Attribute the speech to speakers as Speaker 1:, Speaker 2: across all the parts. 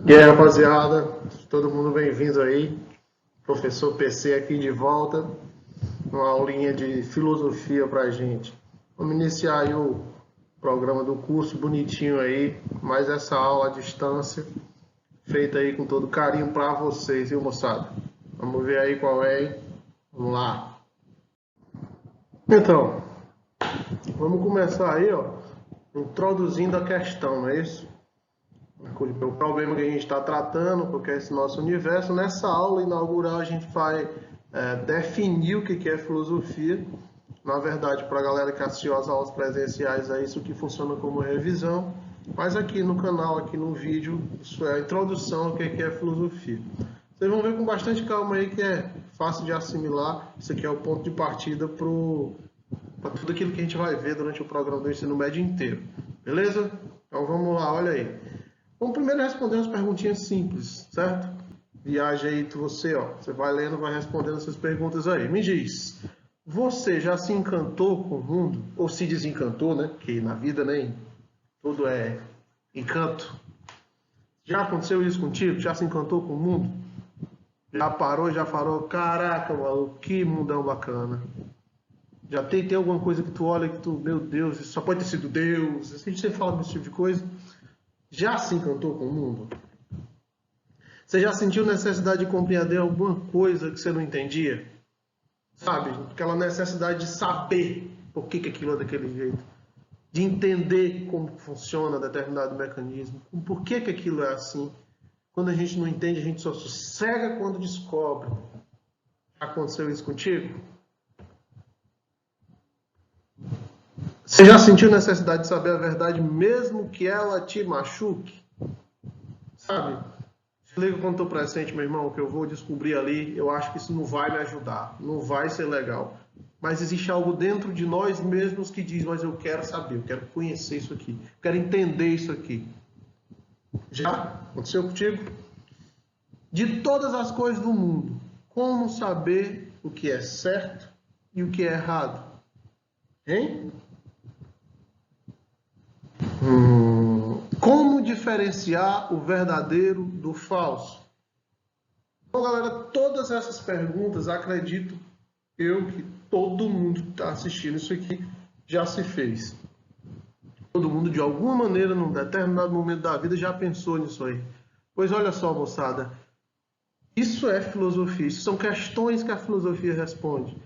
Speaker 1: E aí, rapaziada, todo mundo bem-vindo aí. Professor PC aqui de volta, uma aulinha de filosofia pra gente. Vamos iniciar aí o programa do curso bonitinho aí, mais essa aula à distância, feita aí com todo carinho pra vocês, viu, moçada? Vamos ver aí qual é, hein? Vamos lá. Então, vamos começar aí, ó, introduzindo a questão, não é isso? O problema que a gente está tratando, porque é esse nosso universo. Nessa aula inaugural a gente vai definir o que é filosofia. Na verdade, para a galera que assistiu às aulas presenciais, é isso que funciona como revisão. Mas aqui no canal, aqui no vídeo, isso é a introdução ao que é filosofia. Vocês vão ver com bastante calma aí que é fácil de assimilar. Isso aqui é o ponto de partida para tudo aquilo que a gente vai ver durante o programa do ensino médio inteiro. Beleza? Então vamos lá, olha aí. Vamos primeiro responder umas perguntinhas simples, certo? Viaja aí você, ó. Você vai lendo, vai respondendo essas perguntas aí. Me diz, você já se encantou com o mundo? Ou se desencantou, né? Porque na vida nem tudo é encanto. Já aconteceu isso contigo? Já se encantou com o mundo? Já parou, já falou, caraca, maluco, que mundão bacana. Já tem alguma coisa que tu olha que tu, meu Deus, isso só pode ter sido Deus. A gente sempre fala desse tipo de coisa. Já se encantou com o mundo? Você já sentiu necessidade de compreender alguma coisa que você não entendia? Sabe? Aquela necessidade de saber por que aquilo é daquele jeito. De entender como funciona determinado mecanismo. Por que aquilo é assim. Quando a gente não entende, a gente só sossega quando descobre. Aconteceu isso contigo? Você já sentiu necessidade de saber a verdade mesmo que ela te machuque? Sabe? Se liga quando estou presente, meu irmão, que eu vou descobrir ali, eu acho que isso não vai me ajudar, não vai ser legal. Mas existe algo dentro de nós mesmos que diz, mas eu quero saber, eu quero conhecer isso aqui, eu quero entender isso aqui. Já aconteceu contigo? De todas as coisas do mundo, como saber o que é certo e o que é errado? Hein? Como diferenciar o verdadeiro do falso? Então, galera, todas essas perguntas, acredito eu que todo mundo que está assistindo isso aqui já se fez. Todo mundo, de alguma maneira, num determinado momento da vida, já pensou nisso aí. Pois olha só, moçada, isso é filosofia, isso são questões que a filosofia responde.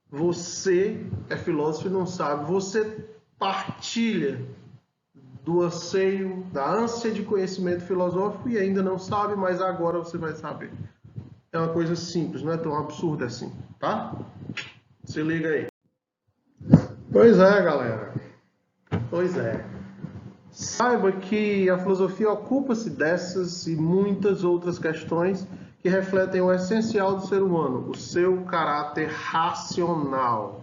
Speaker 1: Você é filósofo e não sabe, você partilha do anseio, da ânsia de conhecimento filosófico e ainda não sabe, mas agora você vai saber. É uma coisa simples, não é tão absurda assim, tá? Se liga aí. Pois é, galera. Pois é. Saiba que a filosofia ocupa-se dessas e muitas outras questões que refletem o essencial do ser humano, o seu caráter racional.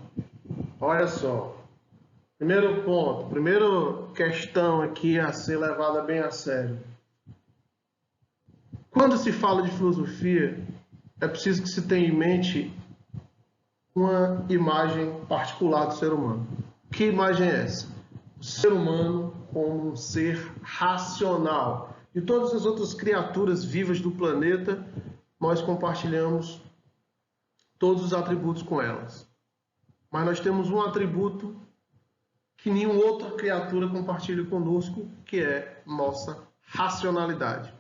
Speaker 1: Olha só. Primeiro ponto, primeira questão aqui a ser levada bem a sério. Quando se fala de filosofia, é preciso que se tenha em mente uma imagem particular do ser humano. Que imagem é essa? O ser humano como um ser racional. E todas as outras criaturas vivas do planeta, nós compartilhamos todos os atributos com elas. Mas nós temos um atributo que nenhuma outra criatura compartilha conosco, que é nossa racionalidade.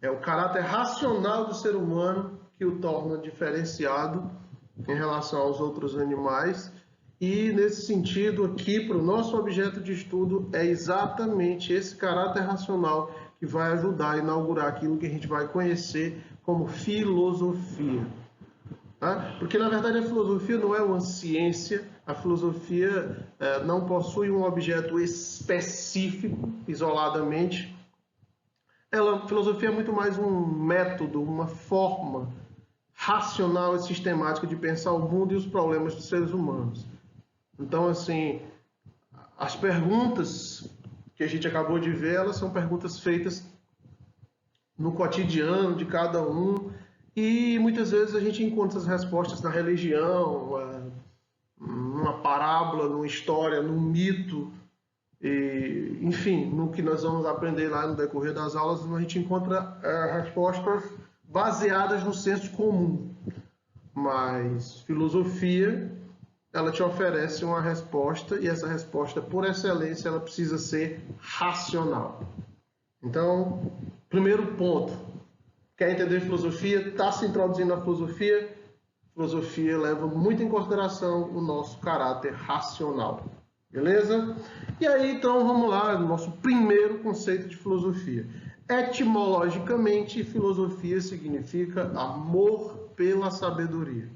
Speaker 1: É o caráter racional do ser humano que o torna diferenciado em relação aos outros animais. E, nesse sentido, aqui, para o nosso objeto de estudo, é exatamente esse caráter racional que vai ajudar a inaugurar aquilo que a gente vai conhecer como filosofia. Tá? Porque, na verdade, a filosofia não é uma ciência, a filosofia não possui um objeto específico, isoladamente. A filosofia é muito mais um método, uma forma racional e sistemática de pensar o mundo e os problemas dos seres humanos. Então, assim, as perguntas que a gente acabou de ver, elas são perguntas feitas no cotidiano de cada um e muitas vezes a gente encontra essas respostas na religião, numa parábola, numa história, num mito, E, enfim, no que nós vamos aprender lá no decorrer das aulas, a gente encontra respostas baseadas no senso comum. Mas filosofia, ela te oferece uma resposta e essa resposta, por excelência, ela precisa ser racional. Então, primeiro ponto, quer entender filosofia, está se introduzindo na filosofia, filosofia leva muito em consideração o nosso caráter racional. Beleza? E aí, então, vamos lá, nosso primeiro conceito de filosofia. Etimologicamente, filosofia significa amor pela sabedoria.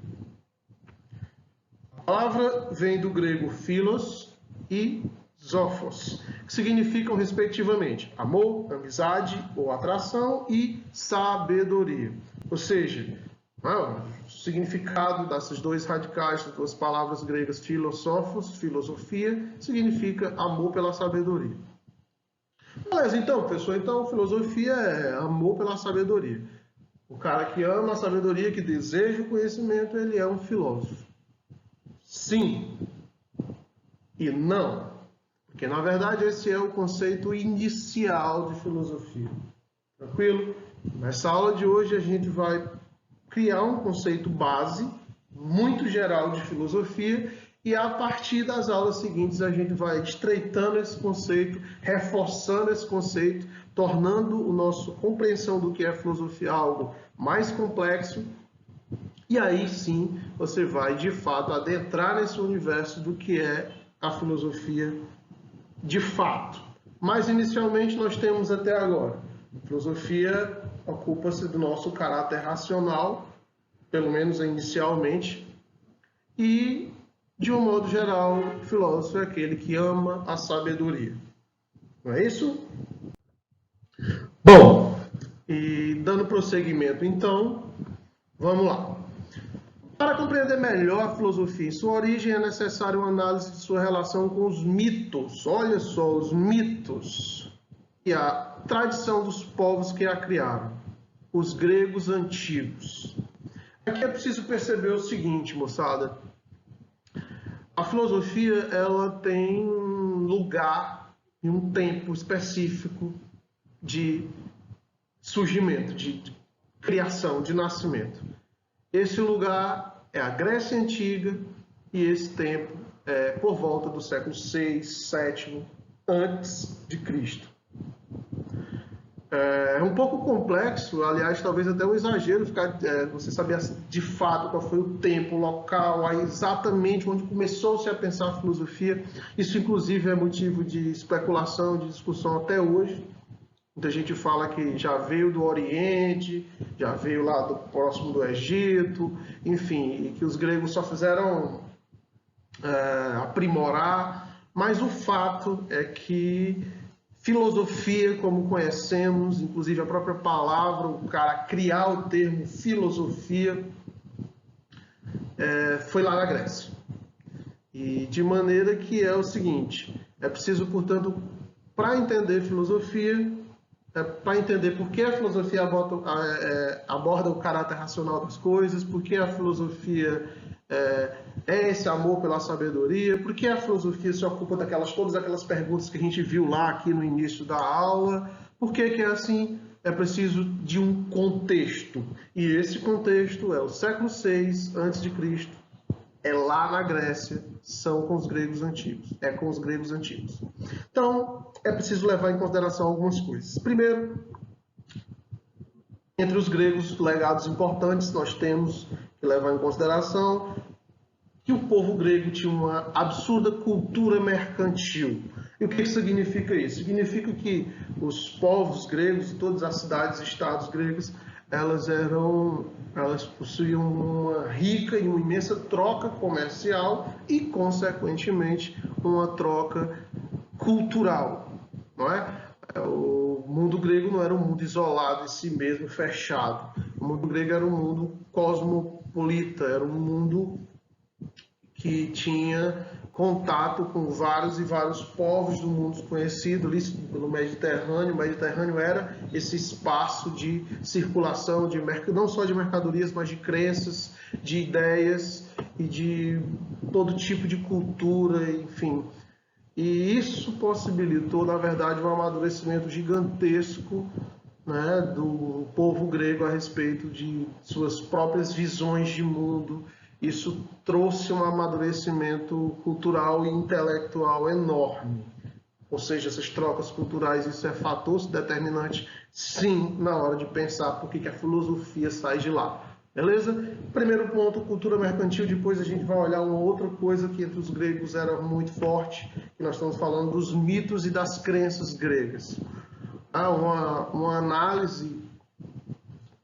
Speaker 1: A palavra vem do grego philos e zophos, que significam, respectivamente, amor, amizade ou atração e sabedoria. Ou seja, o significado dessas dois radicais, das duas palavras gregas filosófos, filosofia, significa amor pela sabedoria. Beleza, então, pessoal, então filosofia é amor pela sabedoria. O cara que ama a sabedoria, que deseja o conhecimento, ele é um filósofo. Sim e não. Porque, na verdade, esse é o conceito inicial de filosofia. Tranquilo? Nessa aula de hoje, a gente vai criar um conceito base, muito geral de filosofia, e a partir das aulas seguintes a gente vai estreitando esse conceito, reforçando esse conceito, tornando a nossa compreensão do que é filosofia algo mais complexo, e aí sim você vai de fato adentrar nesse universo do que é a filosofia de fato. Mas inicialmente nós temos até agora, a filosofia ocupa-se do nosso caráter racional, pelo menos inicialmente, e, de um modo geral, o filósofo é aquele que ama a sabedoria. Não é isso? Bom, e dando prosseguimento, então, vamos lá. Para compreender melhor a filosofia e sua origem, é necessário uma análise de sua relação com os mitos. Olha só, os mitos e a tradição dos povos que a criaram, os gregos antigos. Aqui é preciso perceber o seguinte, moçada. A filosofia, ela tem um lugar e um tempo específico de surgimento, de criação, de nascimento. Esse lugar é a Grécia Antiga e esse tempo é por volta do século VI, VII antes de Cristo. É um pouco complexo, aliás, talvez até um exagero você saber de fato qual foi o tempo, o local, exatamente onde começou-se a pensar a filosofia. Isso, inclusive, é motivo de especulação, de discussão até hoje. Muita gente fala que já veio do Oriente, já veio lá do próximo do Egito, enfim, e que os gregos só fizeram aprimorar, mas o fato é que filosofia, como conhecemos, inclusive a própria palavra, o cara criar o termo filosofia, foi lá na Grécia. E de maneira que é o seguinte, é preciso, portanto, para entender filosofia, para entender por que a filosofia aborda o caráter racional das coisas, por que a filosofia é esse amor pela sabedoria, por que a filosofia se ocupa todas aquelas perguntas que a gente viu lá aqui no início da aula, por que é assim? É preciso de um contexto, e esse contexto é o século VI a.C., é lá na Grécia, são com os gregos antigos, é com os gregos antigos. Então, é preciso levar em consideração algumas coisas. Primeiro, entre os gregos legados importantes, nós temos que levar em consideração que o povo grego tinha uma absurda cultura mercantil. E o que significa isso? Significa que os povos gregos, todas as cidades e estados gregos, elas possuíam uma rica e uma imensa troca comercial e, consequentemente, uma troca cultural, não é? O mundo grego não era um mundo isolado em si mesmo, fechado. O mundo grego era um mundo cosmopolita, era um mundo que tinha contato com vários e vários povos do mundo conhecido ali pelo Mediterrâneo. O Mediterrâneo era esse espaço de circulação, não só de mercadorias, mas de crenças, de ideias e de todo tipo de cultura, enfim. E isso possibilitou, na verdade, um amadurecimento gigantesco, né, do povo grego a respeito de suas próprias visões de mundo. Isso trouxe um amadurecimento cultural e intelectual enorme. Ou seja, essas trocas culturais, isso é fator determinante, sim, na hora de pensar por que a filosofia sai de lá. Beleza? Primeiro ponto, cultura mercantil. Depois a gente vai olhar uma outra coisa que entre os gregos era muito forte, que nós estamos falando dos mitos e das crenças gregas. Uma análise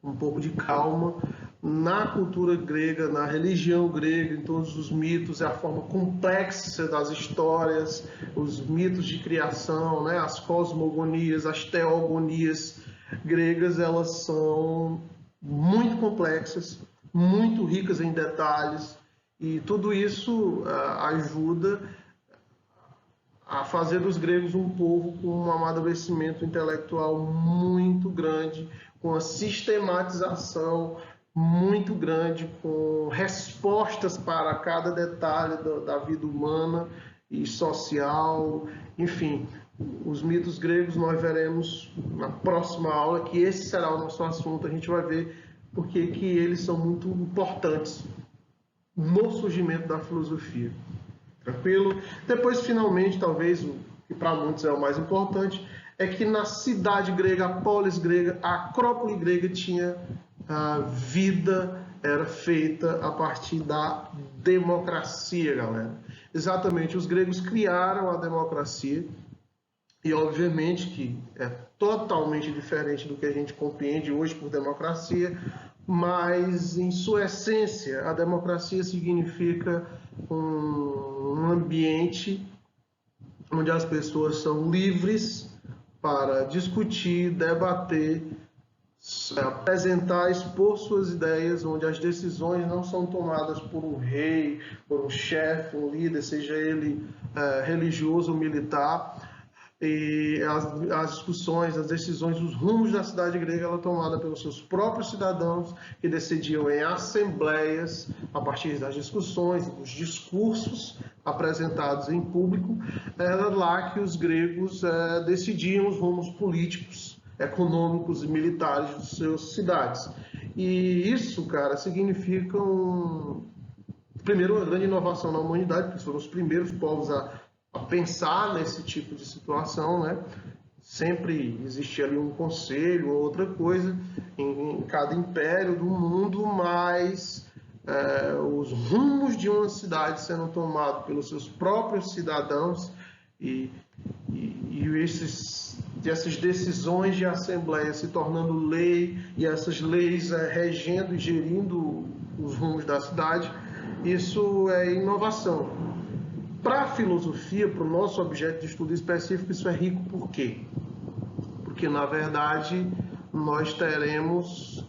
Speaker 1: um pouco de calma na cultura grega, na religião grega, em todos os mitos, é a forma complexa das histórias, os mitos de criação, né? As cosmogonias, as teogonias gregas, elas são muito complexas, muito ricas em detalhes, e tudo isso ajuda a fazer dos gregos um povo com um amadurecimento intelectual muito grande, com a sistematização muito grande, com respostas para cada detalhe da vida humana e social, enfim. Os mitos gregos nós veremos na próxima aula, que esse será o nosso assunto. A gente vai ver porque que eles são muito importantes no surgimento da filosofia. Tranquilo? Depois, finalmente, talvez, o que para muitos é o mais importante, é que na cidade grega, a polis grega, a acrópole grega tinha a vida, era feita a partir da democracia, galera. Exatamente, os gregos criaram a democracia, e obviamente que é totalmente diferente do que a gente compreende hoje por democracia, mas em sua essência, a democracia significa um ambiente onde as pessoas são livres para discutir, debater, apresentar, expor suas ideias, onde as decisões não são tomadas por um rei, por um chefe, um líder, seja ele religioso ou militar. E as discussões, as decisões, os rumos da cidade grega eram tomadas pelos seus próprios cidadãos, que decidiam em assembleias, a partir das discussões, dos discursos apresentados em público. Era lá que os gregos decidiam os rumos políticos, econômicos e militares de suas cidades. E isso, cara, significa primeiro, uma grande inovação na humanidade, porque foram os primeiros povos a pensar nesse tipo de situação, né? Sempre existia ali um conselho ou outra coisa em cada império do mundo, mas os rumos de uma cidade sendo tomados pelos seus próprios cidadãos e essas decisões de assembleia se tornando lei e essas leis regendo e gerindo os rumos da cidade, isso é inovação. Para a filosofia, para o nosso objeto de estudo específico, isso é rico por quê? Porque, na verdade, nós teremos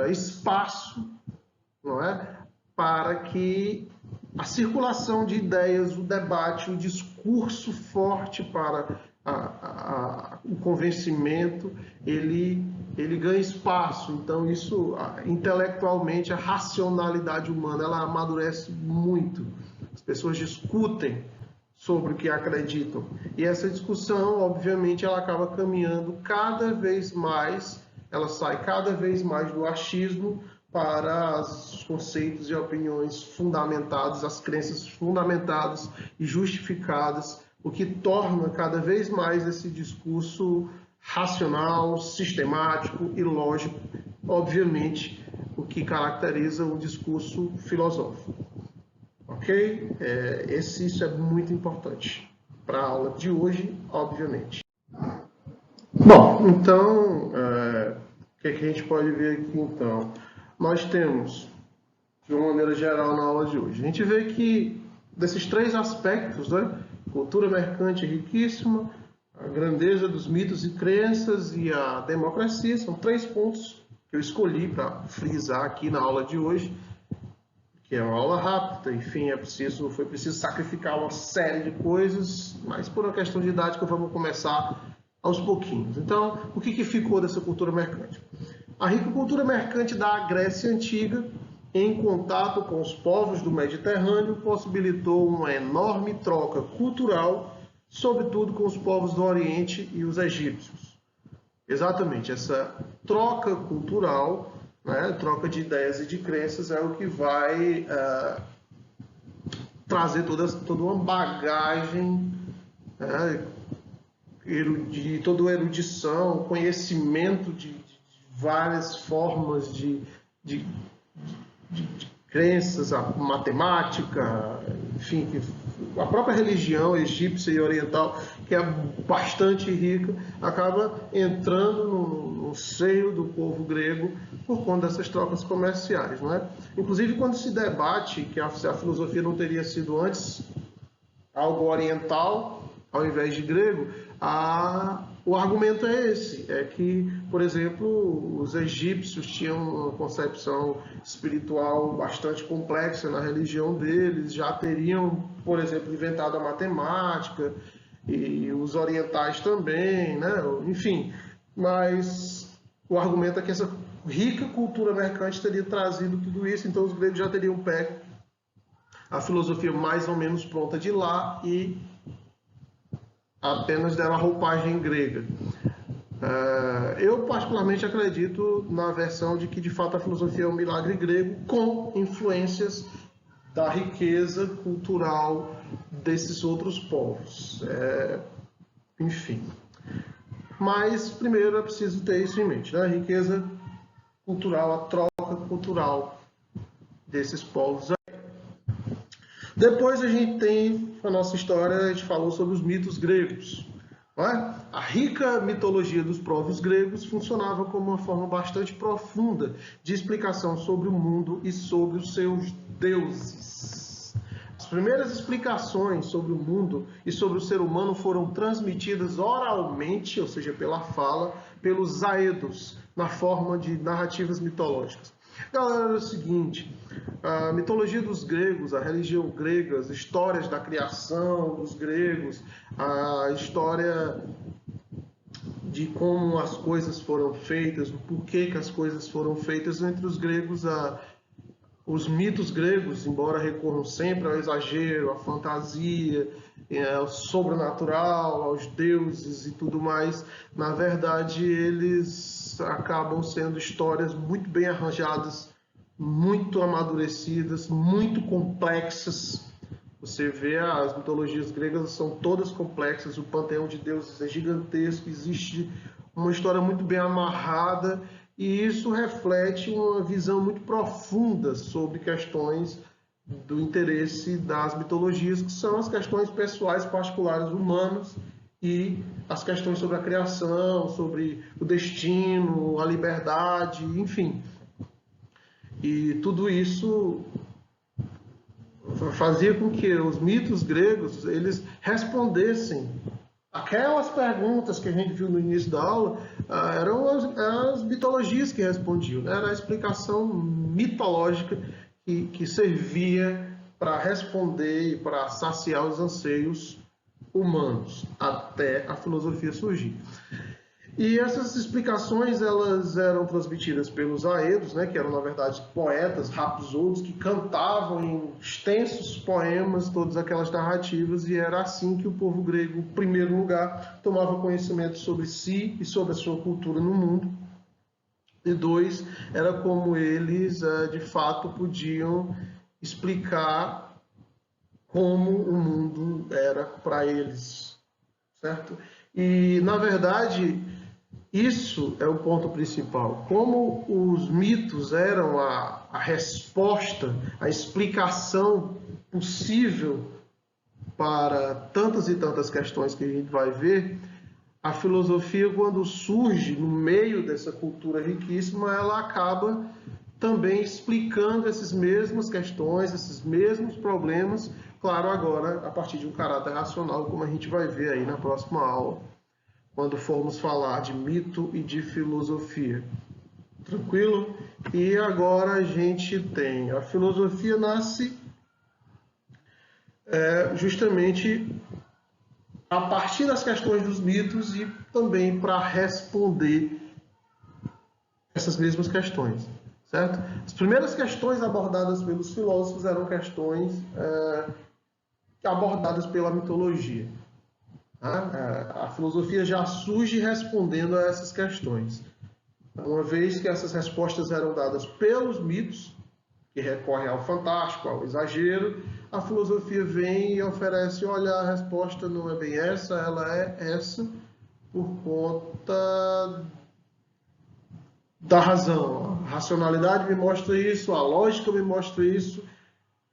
Speaker 1: espaço, não é? Para que a circulação de ideias, o debate, o discurso forte para o convencimento, ele ganha espaço. Então, isso, intelectualmente, a racionalidade humana, ela amadurece muito. As pessoas discutem sobre o que acreditam. E essa discussão, obviamente, ela acaba caminhando cada vez mais, ela sai cada vez mais do achismo para os conceitos e opiniões fundamentados, as crenças fundamentadas e justificadas, o que torna cada vez mais esse discurso racional, sistemático e lógico, obviamente, o que caracteriza o discurso filosófico. Ok? Isso é muito importante para a aula de hoje, obviamente. Bom, então, o que a gente pode ver aqui, então? Nós temos, de uma maneira geral, na aula de hoje, a gente vê que, desses três aspectos, né? Cultura mercante riquíssima, a grandeza dos mitos e crenças e a democracia, são três pontos que eu escolhi para frisar aqui na aula de hoje, que é uma aula rápida, enfim, foi preciso sacrificar uma série de coisas, mas por uma questão didática vamos começar aos pouquinhos. Então, o que ficou dessa cultura mercante? A rica cultura mercante da Grécia Antiga, em contato com os povos do Mediterrâneo, possibilitou uma enorme troca cultural sobretudo com os povos do Oriente e os egípcios. Exatamente, essa troca cultural, né, troca de ideias e de crenças é o que vai trazer toda uma bagagem, toda a erudição, conhecimento de várias formas de crenças, a matemática, enfim, a própria religião egípcia e oriental, que é bastante rica, acaba entrando no seio do povo grego por conta dessas trocas comerciais, não é? Inclusive, quando se debate que a filosofia não teria sido antes algo oriental ao invés de grego, o argumento é esse, é que, por exemplo, os egípcios tinham uma concepção espiritual bastante complexa na religião deles, já teriam, por exemplo, inventado a matemática, e os orientais também, né? Enfim, mas o argumento é que essa rica cultura mercante teria trazido tudo isso, então os gregos já teriam pego a filosofia mais ou menos pronta de lá e apenas deram a roupagem grega. Eu particularmente acredito na versão de que de fato a filosofia é um milagre grego com influências da riqueza cultural desses outros povos. Enfim. Mas primeiro é preciso ter isso em mente, né? A riqueza cultural, a troca cultural desses povos. Depois a gente tem a nossa história, a gente falou sobre os mitos gregos. Não é? A rica mitologia dos povos gregos funcionava como uma forma bastante profunda de explicação sobre o mundo e sobre os seus deuses. As primeiras explicações sobre o mundo e sobre o ser humano foram transmitidas oralmente, ou seja, pela fala, pelos aedos, na forma de narrativas mitológicas. Galera, é o seguinte, a mitologia dos gregos, a religião grega, as histórias da criação dos gregos, a história de como as coisas foram feitas, o porquê que as coisas foram feitas entre os gregos, os mitos gregos, embora recorram sempre ao exagero, à fantasia, ao sobrenatural, aos deuses e tudo mais, na verdade eles acabam sendo histórias muito bem arranjadas, muito amadurecidas, muito complexas. Você vê as mitologias gregas são todas complexas, o panteão de deuses é gigantesco, existe uma história muito bem amarrada e isso reflete uma visão muito profunda sobre questões do interesse das mitologias, que são as questões pessoais particulares humanas e as questões sobre a criação, sobre o destino, a liberdade, enfim. E tudo isso fazia com que os mitos gregos eles respondessem aquelas perguntas que a gente viu no início da aula, eram as mitologias que respondiam, né? Era a explicação mitológica que servia para responder e para saciar os anseios humanos, até a filosofia surgir. E essas explicações elas eram transmitidas pelos aedos, né, que eram na verdade poetas, rapsoudos, que cantavam em extensos poemas todas aquelas narrativas, e era assim que o povo grego, em primeiro lugar, tomava conhecimento sobre si e sobre a sua cultura no mundo. E dois, era como eles de fato podiam explicar como o mundo era para eles, certo? E na verdade isso é o ponto principal. Como os mitos eram a resposta, a explicação possível para tantas e tantas questões que a gente vai ver, a filosofia, quando surge no meio dessa cultura riquíssima, ela acaba também explicando essas mesmas questões, esses mesmos problemas, claro, agora a partir de um caráter racional, como a gente vai ver aí na próxima aula, quando formos falar de mito e de filosofia. Tranquilo? E agora a gente tem a filosofia nasce justamente a partir das questões dos mitos e também para responder essas mesmas questões, certo? As primeiras questões abordadas pelos filósofos eram questões abordadas pela mitologia. A filosofia já surge respondendo a essas questões. Uma vez que essas respostas eram dadas pelos mitos, que recorrem ao fantástico, ao exagero, a filosofia vem e oferece, olha, a resposta não é bem essa, ela é essa por conta da razão. A racionalidade me mostra isso, a lógica me mostra isso.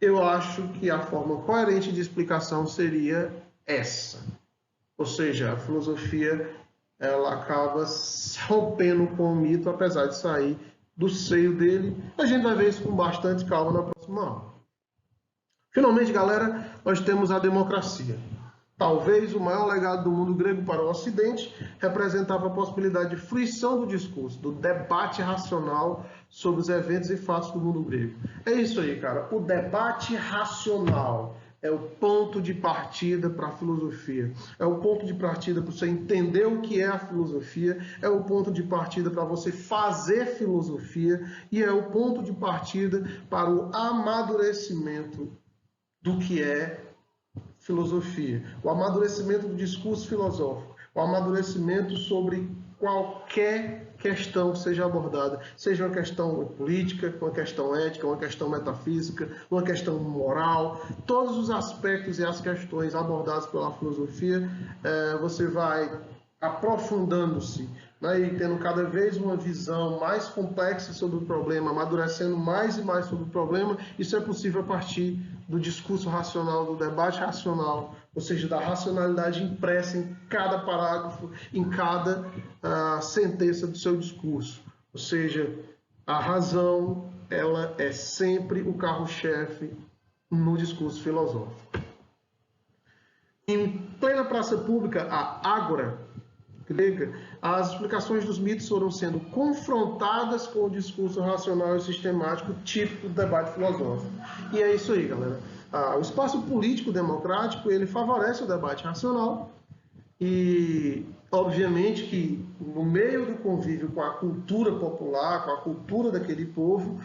Speaker 1: Eu acho que a forma coerente de explicação seria essa. Ou seja, a filosofia ela acaba rompendo com o mito, apesar de sair do seio dele. A gente vai ver isso com bastante calma na próxima aula. Finalmente, galera, nós temos a democracia. Talvez o maior legado do mundo grego para o Ocidente representava a possibilidade de fruição do discurso, do debate racional sobre os eventos e fatos do mundo grego. É isso aí, cara. O debate racional é o ponto de partida para a filosofia. É o ponto de partida para você entender o que é a filosofia, é o ponto de partida para você fazer filosofia e é o ponto de partida para o amadurecimento do que é filosofia, o amadurecimento do discurso filosófico, o amadurecimento sobre qualquer questão que seja abordada, seja uma questão política, uma questão ética, uma questão metafísica, uma questão moral, todos os aspectos e as questões abordadas pela filosofia, você vai aprofundando-se, né, e tendo cada vez uma visão mais complexa sobre o problema, amadurecendo mais e mais sobre o problema. Isso é possível a partir do discurso racional, do debate racional, ou seja, da racionalidade impressa em cada parágrafo, em cada sentença do seu discurso. Ou seja, a razão ela é sempre o carro-chefe no discurso filosófico. Em plena praça pública, a ágora grega, as explicações dos mitos foram sendo confrontadas com o discurso racional e sistemático típico do debate filosófico. E é isso aí, galera. O espaço político democrático, ele favorece o debate racional e, obviamente, que no meio do convívio com a cultura popular, com a cultura daquele povo,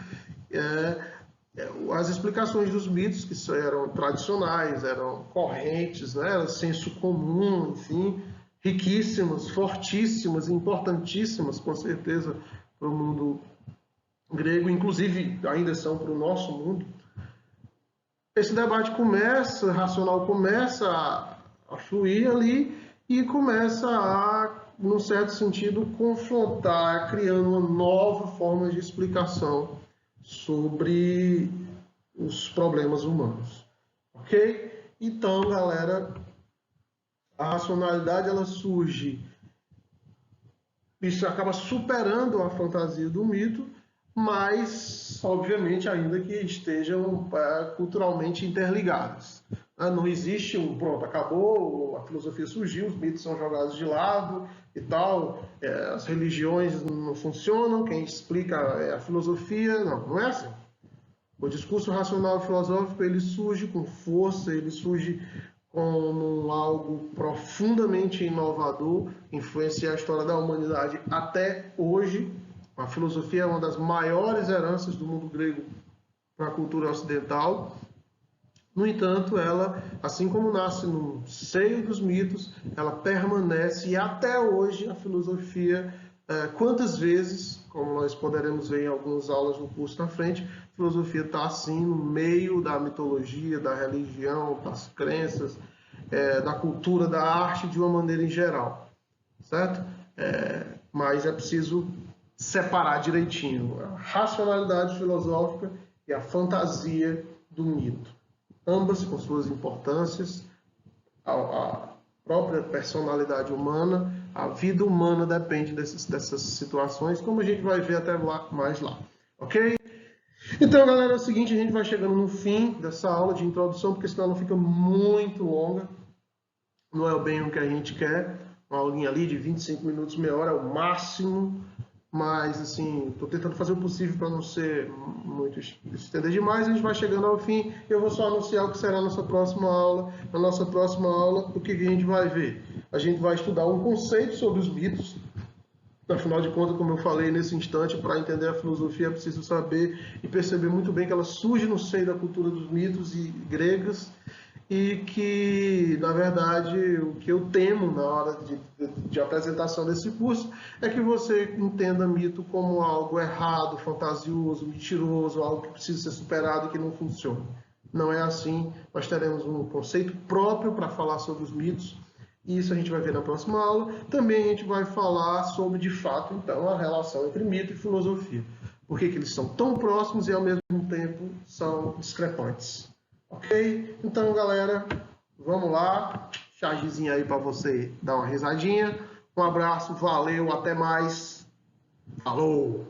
Speaker 1: as explicações dos mitos, que eram tradicionais, eram correntes, né, era senso comum, enfim, riquíssimas, fortíssimas, importantíssimas, com certeza, para o mundo grego, inclusive ainda são para o nosso mundo. Esse debate racional começa a fluir ali e começa a, num certo sentido, confrontar, criando uma nova forma de explicação sobre os problemas humanos. Ok? Então, galera, a racionalidade ela surge, isso acaba superando a fantasia do mito, mas, obviamente, ainda que estejam culturalmente interligadas. Não existe pronto, acabou, a filosofia surgiu, os mitos são jogados de lado e tal, as religiões não funcionam, quem explica é a filosofia, não é assim. O discurso racional e filosófico, ele surge com força, ele surge como algo profundamente inovador, influencia a história da humanidade até hoje. A filosofia é uma das maiores heranças do mundo grego para a cultura ocidental. No entanto, ela, assim como nasce no seio dos mitos, ela permanece e até hoje a filosofia, quantas vezes, como nós poderemos ver em algumas aulas no curso na frente, a filosofia está assim no meio da mitologia, da religião, das crenças, da cultura, da arte de uma maneira em geral, certo? Mas é preciso separar direitinho a racionalidade filosófica e a fantasia do mito. Ambas com suas importâncias, a própria personalidade humana, a vida humana depende dessas situações, como a gente vai ver até mais lá, ok? Então, galera, é o seguinte, a gente vai chegando no fim dessa aula de introdução, porque senão ela fica muito longa, não é bem o que a gente quer, uma aulinha ali de 25 minutos, meia hora é o máximo, mas, assim, estou tentando fazer o possível para não ser muito estender demais. A gente vai chegando ao fim. Eu vou só anunciar o que será a nossa próxima aula. Na nossa próxima aula, o que a gente vai ver? A gente vai estudar um conceito sobre os mitos. Afinal de contas, como eu falei nesse instante, para entender a filosofia é preciso saber e perceber muito bem que ela surge no seio da cultura dos mitos e gregas. e que, na verdade, o que eu temo na hora de apresentação desse curso é que você entenda mito como algo errado, fantasioso, mentiroso, algo que precisa ser superado e que não funciona. Não é assim, nós teremos um conceito próprio para falar sobre os mitos, e isso a gente vai ver na próxima aula. Também a gente vai falar sobre, de fato, então, a relação entre mito e filosofia. Por que eles são tão próximos e, ao mesmo tempo, são discrepantes. Ok? Então, galera, vamos lá. Chargezinho aí para você dar uma risadinha. Um abraço, valeu, até mais. Falou!